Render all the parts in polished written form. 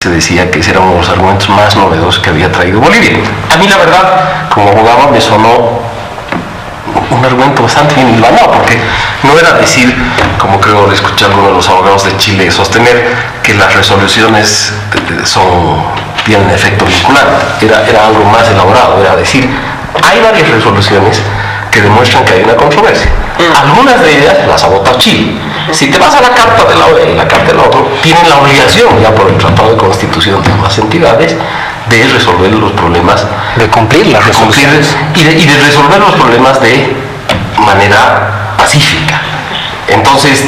Se decía que ese era uno de los argumentos más novedosos que había traído Bolivia. A mí, la verdad, como abogado, me sonó un argumento bastante bien hilvanado, porque no era decir, como creo le escuché a algunos de los abogados de Chile sostener, que las resoluciones tienen efecto vinculante. Era algo más elaborado, era decir, hay varias resoluciones que demuestran que hay una controversia. Algunas de ellas las ha votado Chile. Si te vas a la Carta de la OEA y la Carta de la ONU, tienen la obligación, ya por el Tratado de Constitución de ambas entidades, de resolver los problemas, de cumplir las resoluciones y de resolver los problemas de manera pacífica. Entonces,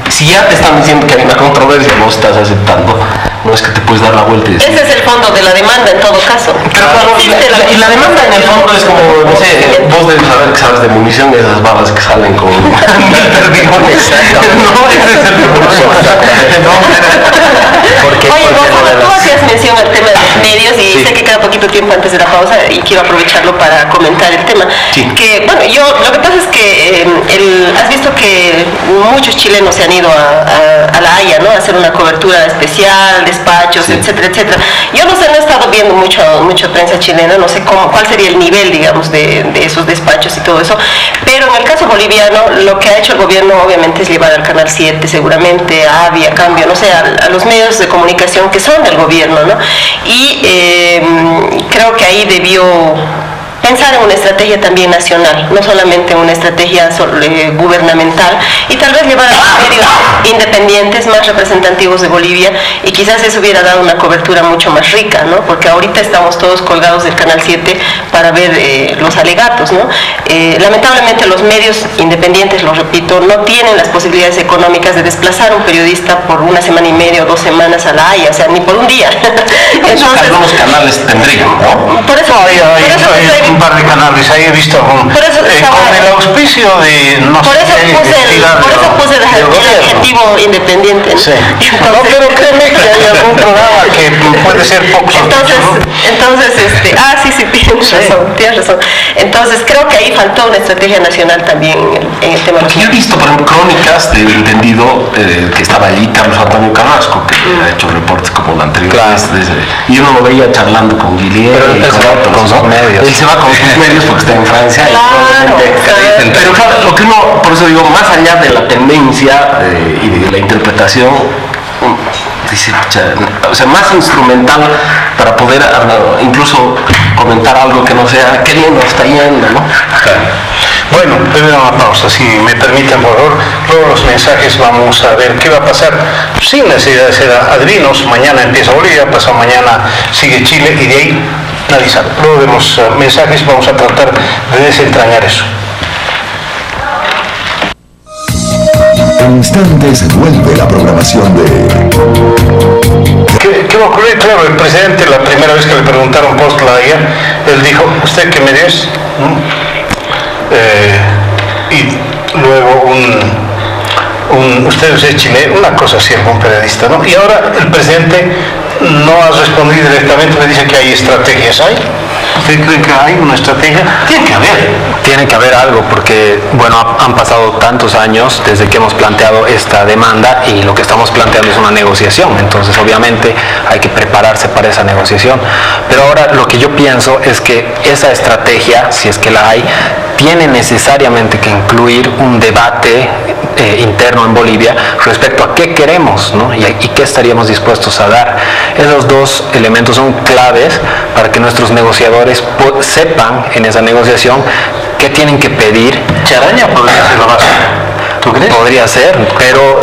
si ya te están diciendo que hay una controversia, no estás aceptando, no es que te puedes dar la vuelta y decir. Ese es el fondo de la demanda en todo caso. Pero claro, y la demanda en el fondo es como, no sé, vos debes saber que sabes de munición, de esas balas que salen con perdigones. No, ese es el problema. Oye, tú hacías mención al tema de los medios y sí, sé que queda poquito tiempo antes de la pausa y quiero aprovecharlo para comentar el tema. Sí. Que, bueno, lo que pasa es que has visto que muchos chilenos se han ido a La Haya, ¿no? A hacer una cobertura especial, despachos, sí, etcétera, etcétera. Yo no sé, no he estado viendo mucha prensa chilena, no sé cuál sería el nivel, digamos, de esos despachos y todo eso, pero en el caso boliviano, lo que ha hecho el gobierno obviamente es llevar al Canal 7, seguramente, a AVI, a Cambio, no sé, a los medios de comunicación que son del gobierno, ¿no? Y creo que ahí debió pensar en una estrategia también nacional, no solamente en una estrategia gubernamental, y tal vez llevar a los medios independientes más representativos de Bolivia, y quizás eso hubiera dado una cobertura mucho más rica, ¿no? Porque ahorita estamos todos colgados del Canal 7 para ver los alegatos, ¿no? Lamentablemente los medios independientes, lo repito, no tienen las posibilidades económicas de desplazar a un periodista por una semana y media o 2 semanas a La Haya, o sea, ni por un día. Entonces, algunos canales tendrían, ¿no? Por eso un par de canales, ahí he visto con el auspicio de no por eso puse el adjetivo independiente, ¿no? Sí. No, pero créeme que hay algún programa que puede ser poco entonces sí, tienes razón. Entonces creo que ahí faltó una estrategia nacional también en el tema. Porque yo he visto, por ejemplo, crónicas de entendido que estaba allí Carlos Antonio Carrasco, que ha hecho reportes como el anterior, claro, y uno lo veía charlando con Guillermo y con sus medios. Él se va con sus medios porque está en Francia, claro, pero claro, lo que uno, por eso digo, más allá de la tendencia y de la interpretación, dice, o sea, más instrumental para poder incluso comentar algo que no sea qué bien nos está yendo, ¿no? Claro. Bueno, primero una pausa, si me permiten, por favor. Luego los mensajes, vamos a ver qué va a pasar sin necesidad de ser adivinos. Mañana empieza Bolivia, pasado mañana sigue Chile y de ahí nadie sabe. Luego de los mensajes vamos a tratar de desentrañar eso. En instantes vuelve la programación de... ¿Qué va a ocurrir? Claro, el presidente, la primera vez que le preguntaron post La Haya, él dijo, ¿usted qué medio es? Y luego usted es chileno, una cosa así, algún periodista, ¿no? Y ahora el presidente no ha respondido directamente, le dice que hay estrategias. ¿Hay? ¿Usted cree que hay una estrategia? Tiene que haber algo, porque bueno, han pasado tantos años desde que hemos planteado esta demanda y lo que estamos planteando es una negociación, entonces obviamente hay que prepararse para esa negociación, pero ahora lo que yo pienso es que esa estrategia, si es que la hay, tiene necesariamente que incluir un debate interno en Bolivia respecto a qué queremos, ¿no? y qué estaríamos dispuestos a dar. Esos dos elementos son claves para que nuestros negociadores sepan en esa negociación qué tienen que pedir. Charaña podría ser la base. ¿Tú crees? Podría ser, pero...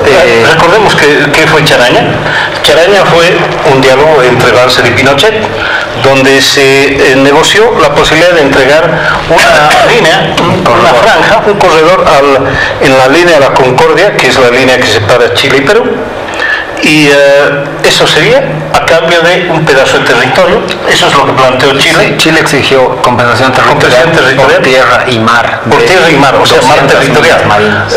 Recordemos que fue Charaña. Charaña fue un diálogo entre Banzer y Pinochet, donde se negoció la posibilidad de entregar una línea, una franja, un corredor en la línea de la Concordia, que es la línea que separa Chile y Perú. Y eso sería a cambio de un pedazo de territorio. Eso es lo que planteó Chile. Sí, Chile exigió compensación territorial por tierra y mar. Por tierra y mar, o sea, mar territorial.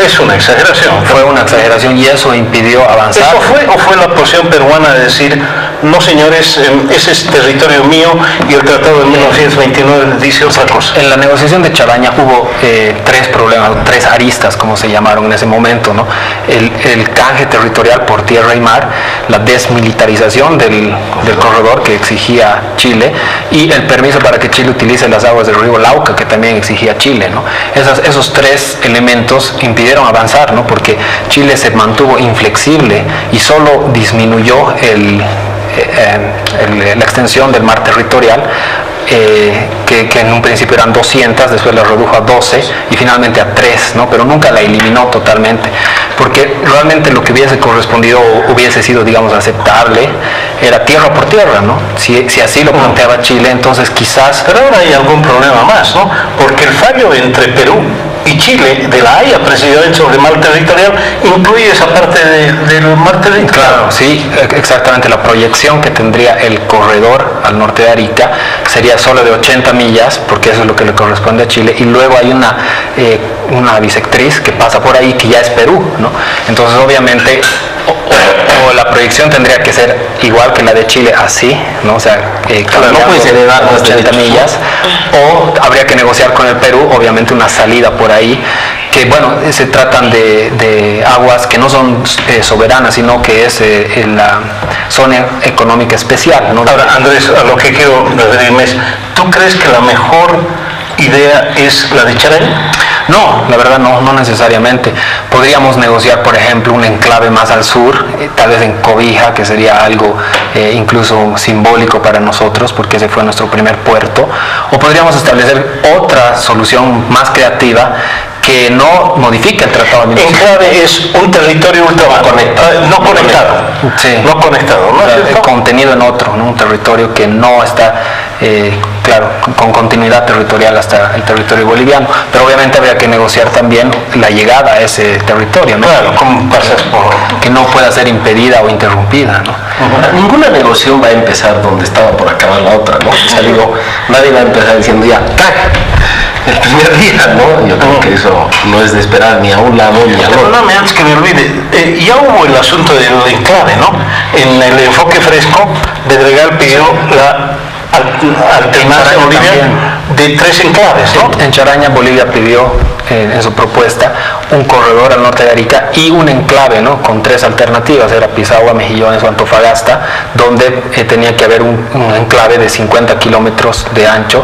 Es una exageración. Fue una exageración y eso impidió avanzar. ¿Eso fue o fue la posición peruana de decir no señores, ese es territorio mío y el tratado de 1929 dice otra cosa. En la negociación de Charaña hubo tres problemas, tres aristas, como se llamaron en ese momento, ¿no? El canje territorial por tierra y mar, la desmilitarización del corredor que exigía Chile y el permiso para que Chile utilice las aguas del río Lauca, que también exigía Chile, ¿no? Esos tres elementos impidieron avanzar, ¿no? Porque Chile se mantuvo inflexible y solo disminuyó la extensión del mar territorial, que en un principio eran 200, después la redujo a 12 y finalmente a 3, ¿no? Pero nunca la eliminó totalmente, porque realmente lo que hubiese correspondido o hubiese sido, digamos, aceptable era tierra por tierra, ¿no? Si así lo planteaba Chile, entonces quizás... Pero ahora hay algún problema más, ¿no? Porque el fallo entre Perú y Chile de la Haya, precisamente sobre el mar territorial, incluye esa parte del mar territorial. Claro, sí, exactamente. La proyección que tendría el corredor al norte de Arica sería solo de 80 millas, porque eso es lo que le corresponde a Chile, y luego hay una bisectriz que pasa por ahí, que ya es Perú, ¿no? Entonces, obviamente, o la proyección tendría que ser igual que la de Chile, así, ¿no? O sea, no puede ser a 80 millas, o habría que negociar con el Perú, obviamente, una salida por ahí, que bueno, se tratan de aguas que no son soberanas, sino que es en la zona económica especial, ¿no? Ahora, Andrés, a lo que quiero referirme es, ¿tú crees que la mejor idea es la de Charaña? No, la verdad no necesariamente. Podríamos negociar, por ejemplo, un enclave más al sur, tal vez en Cobija, que sería algo incluso simbólico para nosotros, porque ese fue nuestro primer puerto. O podríamos establecer otra solución más creativa que no modifique el Tratado de 1929. Enclave es un territorio no conectado. Sí. No conectado, ¿no? Contenido en otro, ¿no? Un territorio que no está, claro, con continuidad territorial hasta el territorio boliviano. Pero obviamente habría que negociar también la llegada a ese territorio, ¿no? Claro, ¿cómo pasas por...? Que no pueda ser impedida o interrumpida, ¿no? Ninguna negociación va a empezar donde estaba por acabar la otra, ¿no? O sea, digo, nadie va a empezar diciendo ya, el primer día, ¿no? Yo creo que eso no es de esperar ni a un lado ni al otro. Perdóname, antes que me olvide, ya hubo el asunto del enclave, ¿no? En el enfoque fresco, Bedregal pidió la alternancia a Bolivia de 3 enclaves, ¿no? En Charaña, Bolivia pidió en su propuesta un corredor al norte de Arica y un enclave, ¿no? Con 3 alternativas, era Pisagua, Mejillones o Antofagasta, donde tenía que haber un enclave de 50 kilómetros de ancho.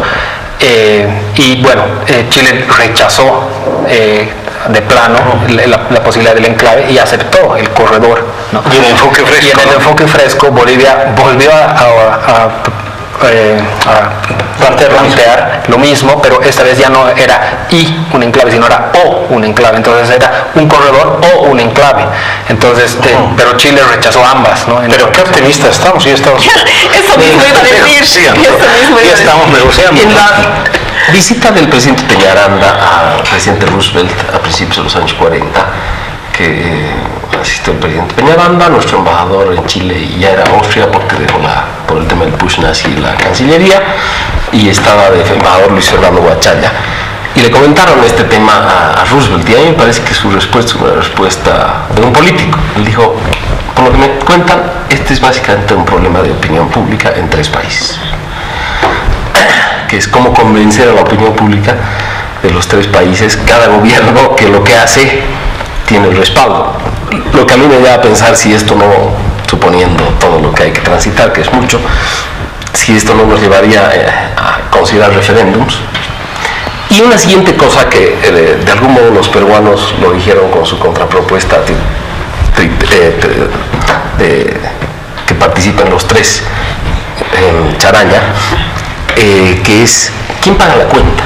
Y bueno, Chile rechazó de plano la posibilidad del enclave y aceptó el corredor, ¿no? Y en el enfoque fresco, y en el enfoque fresco, Bolivia volvió a plantear lo mismo, pero esta vez ya no era un enclave, sino era un enclave. Entonces era un corredor o un enclave. Entonces, pero Chile rechazó ambas, ¿no? Pero qué optimistas estamos, ya estamos. Eso mismo iba a decir. Sí, Ya estamos negociando. En la visita del presidente Peñaranda al presidente Roosevelt a principios de los años 40, que asistió el presidente Peñaranda, nuestro embajador en Chile ya era Austria porque dejó por el tema del push nazi la Cancillería, y estaba de embajador Luis Fernando Guachalla, y le comentaron este tema a Roosevelt, y a mí me parece que su respuesta es una respuesta de un político. Él dijo, por lo que me cuentan, este es básicamente un problema de opinión pública en 3 países, que es cómo convencer a la opinión pública de los 3 países, cada gobierno, que lo que hace tiene el respaldo. Lo que a mí me da a pensar si esto no, suponiendo todo lo que hay que transitar, que es mucho, si esto no nos llevaría a considerar referéndums. Y una siguiente cosa que de algún modo los peruanos lo dijeron con su contrapropuesta que participan los 3 en Charaña, que es ¿quién paga la cuenta?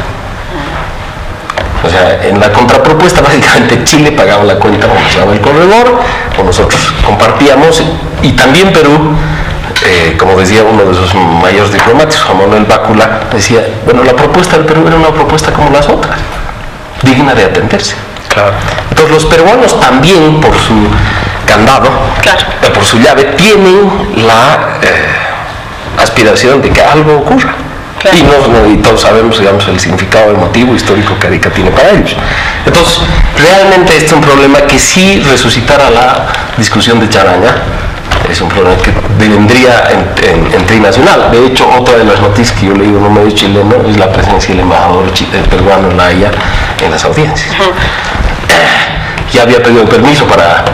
O sea, en la contrapropuesta básicamente Chile pagaba la cuenta o nos daba el corredor o nosotros compartíamos, y también Perú, como decía uno de sus mayores diplomáticos, Juan Manuel Bácula, decía, bueno, la propuesta del Perú era una propuesta como las otras, digna de atenderse. Claro. Entonces los peruanos también, por su candado, por su llave, tienen la aspiración de que algo ocurra. Claro. Y todos sabemos, digamos, el significado emotivo, histórico que Arica tiene para ellos. Entonces, realmente este es un problema que si resucitara la discusión de Charaña, es un problema que vendría en trinacional. De hecho, otra de las noticias que yo leí en un medio chileno es la presencia del embajador peruano en La Haya en las audiencias. Ya había pedido permiso para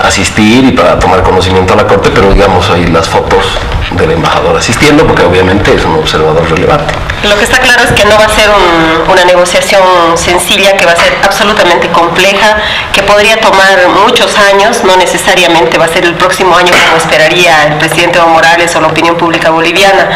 asistir y para tomar conocimiento a la corte, pero digamos ahí las fotos del embajador asistiendo, porque obviamente es un observador relevante. Lo que está claro es que no va a ser una negociación sencilla, que va a ser absolutamente compleja, que podría tomar muchos años, no necesariamente va a ser el próximo año como esperaría el presidente Evo Morales o la opinión pública boliviana,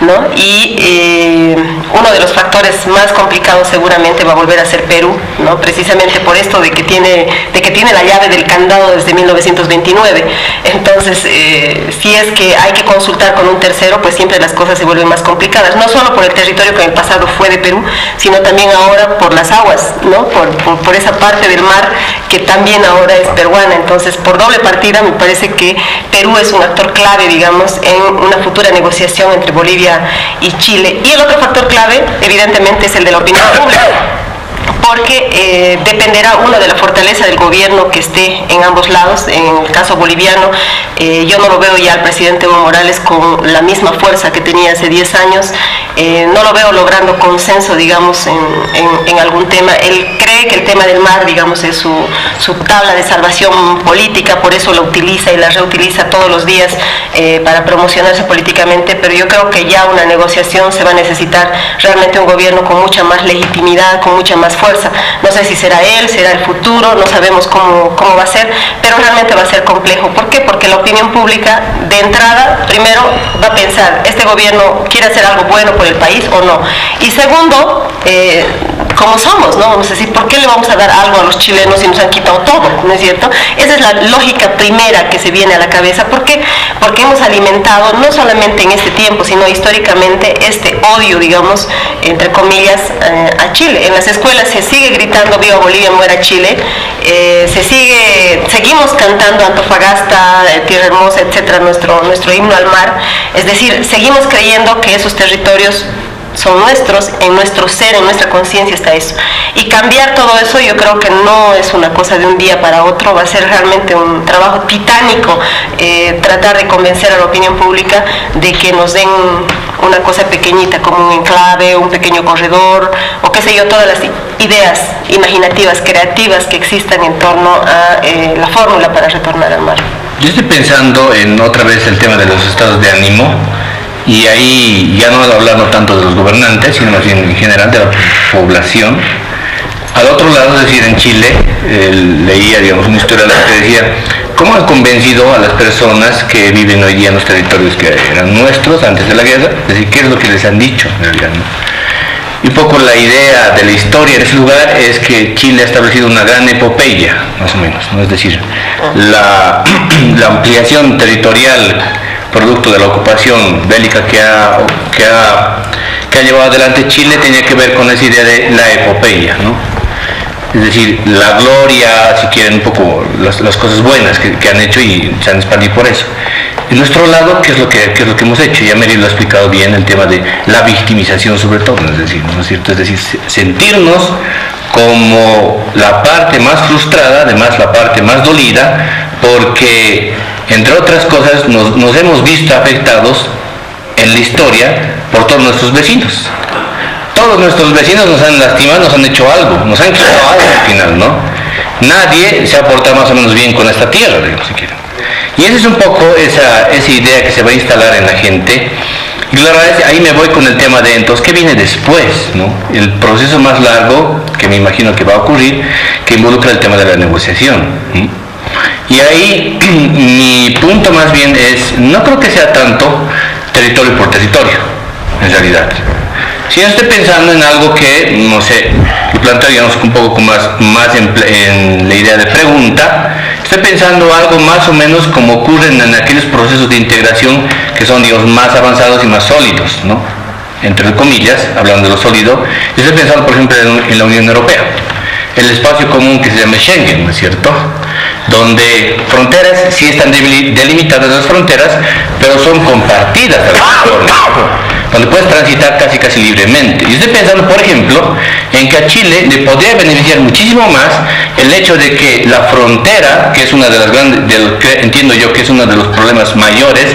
¿no? Y uno de los factores más complicados seguramente va a volver a ser Perú, ¿no? Precisamente por esto de que tiene la llave del candado desde 1929. Entonces, si es que hay que consultar con un tercero, pues siempre las cosas se vuelven más complicadas, no solo por el territorio que en el pasado fue de Perú, sino también ahora por las aguas, ¿no? Por esa parte del mar que también ahora es peruana. Entonces, por doble partida, me parece que Perú es un actor clave, digamos, en una futura negociación entre Bolivia y Chile. Y el otro factor clave, evidentemente, es el de la opinión pública, porque dependerá uno de la fortaleza del gobierno que esté en ambos lados. En el caso boliviano, yo no lo veo ya al presidente Evo Morales con la misma fuerza que tenía hace 10 años, no lo veo logrando consenso, digamos, en algún tema. Él cree que el tema del mar, digamos, es su tabla de salvación política, por eso la utiliza y la reutiliza todos los días para promocionarse políticamente, pero yo creo que ya una negociación se va a necesitar realmente un gobierno con mucha más legitimidad, con mucha más fuerza. No sé si será él, será el futuro, no sabemos cómo va a ser, pero realmente va a ser complejo. ¿Por qué? Porque la opinión pública de entrada, primero, va a pensar, ¿este gobierno quiere hacer algo bueno por el país o no? Y segundo, como somos, ¿no? Vamos a decir, ¿por qué le vamos a dar algo a los chilenos si nos han quitado todo? ¿No es cierto? Esa es la lógica primera que se viene a la cabeza. ¿Por qué? Porque hemos alimentado, no solamente en este tiempo, sino históricamente, este odio, digamos, entre comillas, a Chile. En las escuelas se sigue gritando "Viva Bolivia, muera Chile", seguimos cantando Antofagasta, Tierra Hermosa, etcétera, nuestro himno al mar. Es decir, seguimos creyendo que esos territorios son nuestros, en nuestro ser, en nuestra conciencia está eso. Y cambiar todo eso yo creo que no es una cosa de un día para otro, va a ser realmente un trabajo titánico, tratar de convencer a la opinión pública de que nos den una cosa pequeñita como un enclave, un pequeño corredor, o qué sé yo, todas las ideas imaginativas, creativas que existan en torno a la fórmula para retornar al mar. Yo estoy pensando en otra vez el tema de los estados de ánimo, y ahí ya no hablando tanto de los gobernantes, sino más bien en general de la población. Al otro lado, es decir, en Chile, leía, digamos, una historia que decía cómo han convencido a las personas que viven hoy día en los territorios que eran nuestros antes de la guerra, es decir, qué es lo que les han dicho en realidad, ¿no? Y un poco la idea de la historia de ese lugar es que Chile ha establecido una gran epopeya, más o menos, ¿no? Es decir, la ampliación territorial producto de la ocupación bélica que ha llevado adelante Chile tenía que ver con esa idea de la epopeya, ¿no? Es decir, la gloria, si quieren, un poco las cosas buenas que han hecho y se han expandido por eso. En nuestro lado, ¿qué es lo que hemos hecho? Ya Mary lo ha explicado bien, el tema de la victimización sobre todo, ¿no es cierto? Es decir, sentirnos como la parte más frustrada, además la parte más dolida, porque entre otras cosas nos hemos visto afectados en la historia por todos nuestros vecinos. Todos nuestros vecinos nos han lastimado, nos han hecho algo, nos han quitado algo al final, ¿no? Nadie se ha portado más o menos bien con esta tierra, digamos, si quieren. Y esa es un poco esa idea que se va a instalar en la gente. Y la verdad es, ahí me voy con el tema de entonces, ¿qué viene después, no? El proceso más largo, que me imagino que va a ocurrir, que involucra el tema de la negociación. Y ahí mi punto más bien es, no creo que sea tanto territorio por territorio, en realidad. Si yo estoy pensando en algo que, no sé, lo plantearíamos un poco más en la idea de pregunta, estoy pensando algo más o menos como ocurren en aquellos procesos de integración que son, digamos, más avanzados y más sólidos, ¿no? Entre comillas, hablando de lo sólido, yo estoy pensando, por ejemplo, en la Unión Europea, el espacio común que se llama Schengen, ¿no es cierto?, donde fronteras sí están delimitadas las fronteras, pero son compartidas de alguna forma. donde puedes transitar casi libremente. Y estoy pensando, por ejemplo, en que a Chile le podría beneficiar muchísimo más el hecho de que la frontera, que es una de las grandes, que entiendo yo que es uno de los problemas mayores,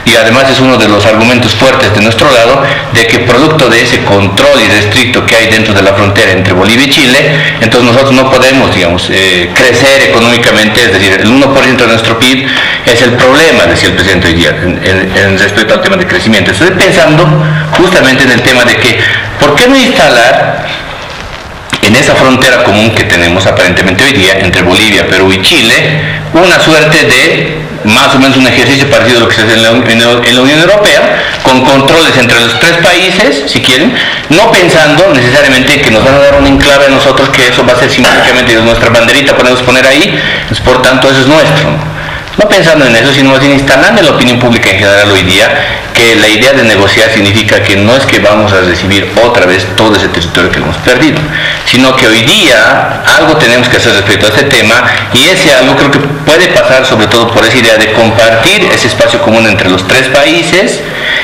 y además es uno de los argumentos fuertes de nuestro lado, de que producto de ese control irrestricto que hay dentro de la frontera entre Bolivia y Chile, entonces nosotros no podemos, digamos, crecer económicamente, es decir, el 1% de nuestro PIB es el problema, decía el presidente hoy día, en respecto al tema de crecimiento. Estoy pensando justamente en el tema de que, ¿por qué no instalar en esa frontera común que tenemos aparentemente hoy día entre Bolivia, Perú y Chile, una suerte de más o menos un ejercicio parecido a lo que se hace en la Unión Europea, con controles entre los tres países, si quieren, no pensando necesariamente que nos van a dar un enclave a nosotros, que eso va a ser simplemente nuestra banderita, podemos poner ahí, pues por tanto eso es nuestro. No pensando en eso, sino más bien instalando en la opinión pública en general hoy día que la idea de negociar significa que no es que vamos a recibir otra vez todo ese territorio que hemos perdido, sino que hoy día algo tenemos que hacer respecto a este tema, y ese algo creo que puede pasar sobre todo por esa idea de compartir ese espacio común entre los tres países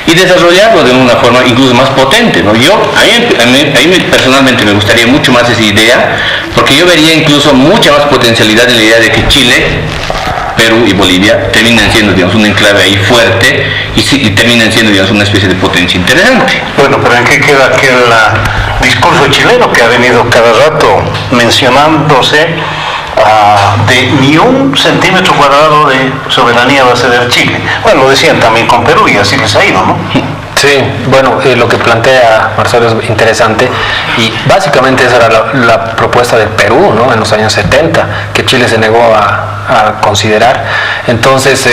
y desarrollarlo de una forma incluso más potente, ¿no? A mí personalmente me gustaría mucho más esa idea, porque yo vería incluso mucha más potencialidad en la idea de que Chile, Perú y Bolivia terminan siendo, digamos, un enclave ahí fuerte y terminan siendo, digamos, una especie de potencia interesante. Bueno, pero ¿en qué queda aquel discurso chileno que ha venido cada rato mencionándose de ni 1 centímetro cuadrado de soberanía va a ceder Chile? Bueno, lo decían también con Perú y así les ha ido, ¿no? Sí, bueno, lo que plantea Marcelo es interesante, y básicamente esa era la propuesta del Perú, ¿no? En los años 70, que Chile se negó a considerar. Entonces,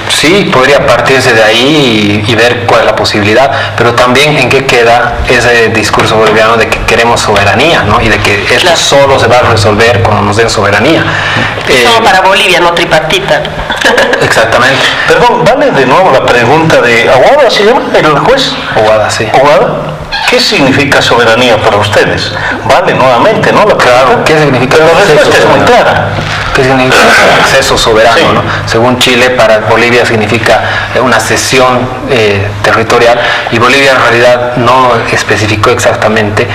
sí, podría partirse de ahí y ver cuál es la posibilidad, pero también en qué queda ese discurso boliviano de que queremos soberanía, ¿no? Y de que esto solo se va a resolver cuando nos den soberanía. Solo para Bolivia, no tripartita. Exactamente. Perdón, vale de nuevo la pregunta de Aguada, ¿se llama el juez? Aguada, sí. Aguada, ¿qué significa soberanía para ustedes? Vale, nuevamente, ¿no? Claro, ¿qué significa? Pero la respuesta es muy clara. ¿Qué significa acceso soberano? Sí. ¿No? Según Chile, para Bolivia significa una cesión territorial, y Bolivia en realidad no especificó exactamente,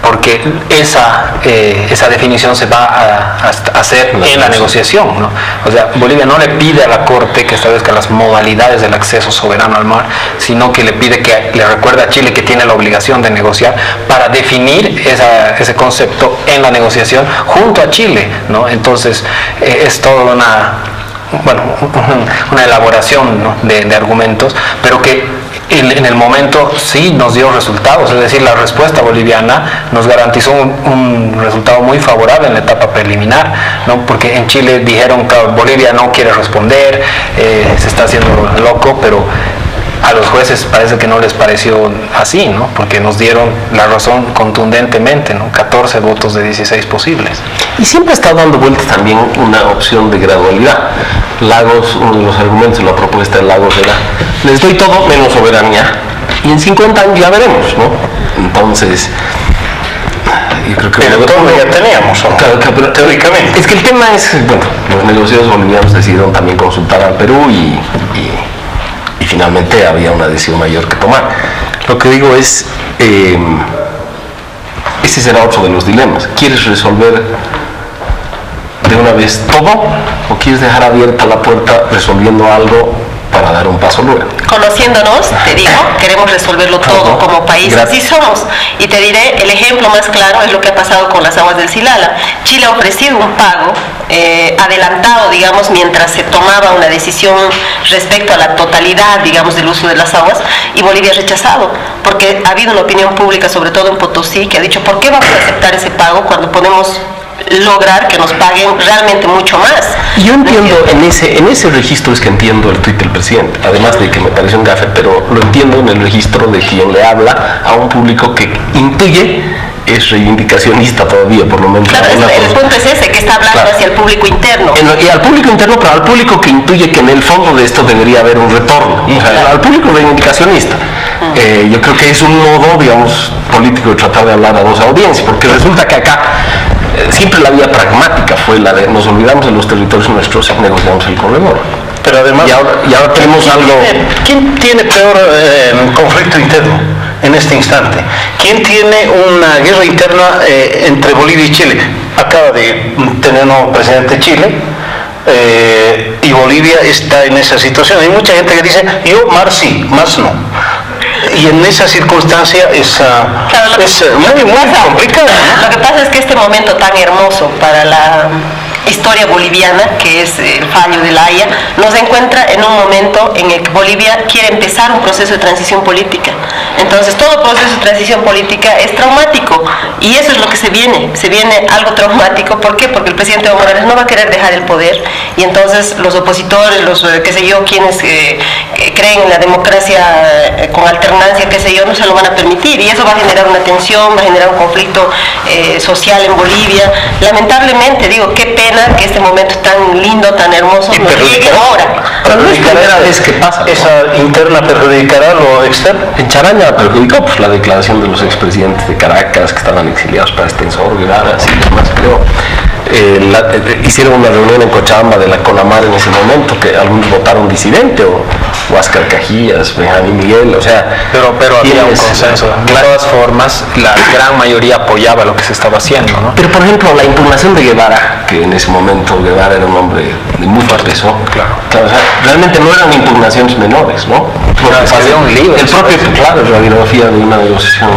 porque esa definición se va a hacer en la negociación, ¿no? O sea, Bolivia no le pide a la Corte que establezca las modalidades del acceso soberano al mar, sino que le pide que le recuerde a Chile que tiene la obligación de negociar para definir ese concepto en la negociación junto a Chile, ¿no? Entonces, es toda una elaboración, ¿no? de argumentos, pero que en el momento sí nos dio resultados, es decir, la respuesta boliviana nos garantizó un resultado muy favorable en la etapa preliminar, ¿no? Porque en Chile dijeron que Bolivia no quiere responder, se está haciendo loco, pero a los jueces parece que no les pareció así, ¿no? Porque nos dieron la razón contundentemente, ¿no? 14 votos de 16 posibles. Y siempre está dando vueltas también una opción de gradualidad. Lagos, uno de los argumentos de la propuesta de Lagos era: les doy todo menos soberanía, y en 50 años ya veremos, ¿no? Entonces, yo creo que pero todo ya teníamos, ¿no? Claro, teóricamente. Es que el tema es, bueno, los negociados bolivianos decidieron también consultar al Perú y finalmente había una decisión mayor que tomar. Lo que digo es, ese será otro de los dilemas. ¿Quieres resolver de una vez todo, o quieres dejar abierta la puerta resolviendo algo para dar un paso luego? Conociéndonos, te digo, queremos resolverlo todo como país, así somos. Y te diré, el ejemplo más claro es lo que ha pasado con las aguas del Silala. Chile ha ofrecido un pago adelantado, digamos, mientras se tomaba una decisión respecto a la totalidad, digamos, del uso de las aguas, y Bolivia ha rechazado, porque ha habido una opinión pública, sobre todo en Potosí, que ha dicho: ¿por qué vamos a aceptar ese pago cuando podemos lograr que nos paguen realmente mucho más? Yo entiendo, en ese registro es que entiendo el tuit del presidente, además de que me pareció un gafe, pero lo entiendo en el registro de quien le habla a un público que intuye es reivindicacionista todavía, por lo menos. Claro, el punto es ese, que está hablando hacia el público interno. Y al público interno, pero al público que intuye que en el fondo de esto debería haber un retorno. O sea, al público reivindicacionista. Yo creo que es un modo, digamos, político de tratar de hablar a dos audiencias, porque resulta que acá siempre la vía pragmática fue la de: nos olvidamos de los territorios nuestros y negociamos el corredor. Pero además, y ahora tenemos algo... ¿Quién tiene peor conflicto interno en este instante? ¿Quién tiene una guerra interna entre Bolivia y Chile? Acaba de tener un nuevo presidente de Chile, y Bolivia está en esa situación. Hay mucha gente que dice, yo más sí, más no. Y en esa circunstancia es muy complicado, ¿no? Lo que pasa es que este momento tan hermoso para la historia boliviana, que es el fallo de la Haya, nos encuentra en un momento en el que Bolivia quiere empezar un proceso de transición política. Entonces todo proceso de transición política es traumático, y eso es lo que se viene algo traumático. ¿Por qué? Porque el presidente Evo Morales no va a querer dejar el poder, y entonces los opositores, los qué sé yo, quienes creen en la democracia con alternancia, qué sé yo, no se lo van a permitir, y eso va a generar una tensión, va a generar un conflicto social en Bolivia. Lamentablemente, digo, qué pena que este momento tan lindo, tan hermoso, nos llegue ahora. Pero no es primera vez que pasa, ¿no? ¿Esa interna perjudicará lo externo? En Charaña perjudicó pues, la declaración de los expresidentes de Caracas que estaban exiliados para Extensor, Guevara, así demás, creo. Hicieron una reunión en Cochabamba de la CONAMAR en ese momento, que algunos votaron disidente, o Huáscar Cajías, Benjamín Miguel, o sea... Pero había un consenso. De todas formas, la gran mayoría apoyaba lo que se estaba haciendo, ¿no? Pero, por ejemplo, la impugnación de Guevara, que en ese momento Guevara era un hombre de mucho peso, claro, o sea, realmente no eran impugnaciones menores, ¿no? Claro, es que había un libro. El propio, claro, la radiografía de una negociación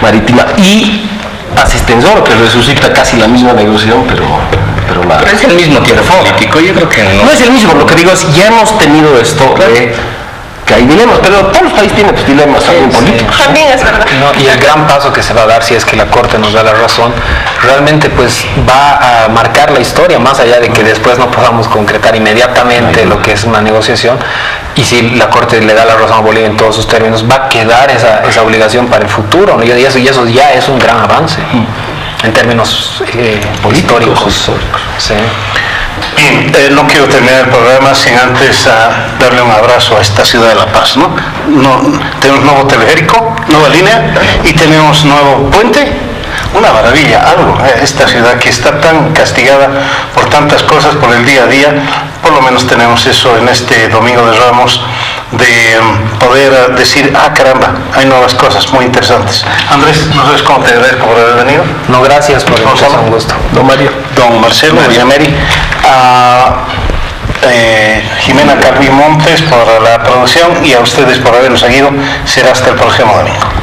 marítima, y Asistensor, que resucita casi la misma negociación, pero es el mismo tiempo político, yo creo que no. No es el mismo, lo que digo es, ya hemos tenido esto de que hay dilemas, pero todos los países tienen dilemas también políticos. También es verdad. No, y el gran paso que se va a dar, si es que la Corte nos da la razón, realmente pues va a marcar la historia, más allá de que después no podamos concretar inmediatamente lo que es una negociación, y si la Corte le da la razón a Bolivia en todos sus términos, va a quedar esa obligación para el futuro, ¿no? Y eso ya es un gran avance en términos históricos. Sí. Bien, no quiero terminar el programa sin antes darle un abrazo a esta ciudad de La Paz, ¿no? Tenemos nuevo teleférico, nueva línea, y tenemos nuevo puente. Una maravilla, algo. Esta ciudad que está tan castigada por tantas cosas, por el día a día, por lo menos tenemos eso en este Domingo de Ramos, de poder decir, caramba, hay nuevas cosas muy interesantes. Andrés, no sabes cómo te agradezco por haber venido. No, gracias por el un gusto. Don Mario. Don Marcelo Villameri, Jimena Calví Montes por la producción, y a ustedes por habernos seguido. Será hasta el próximo domingo.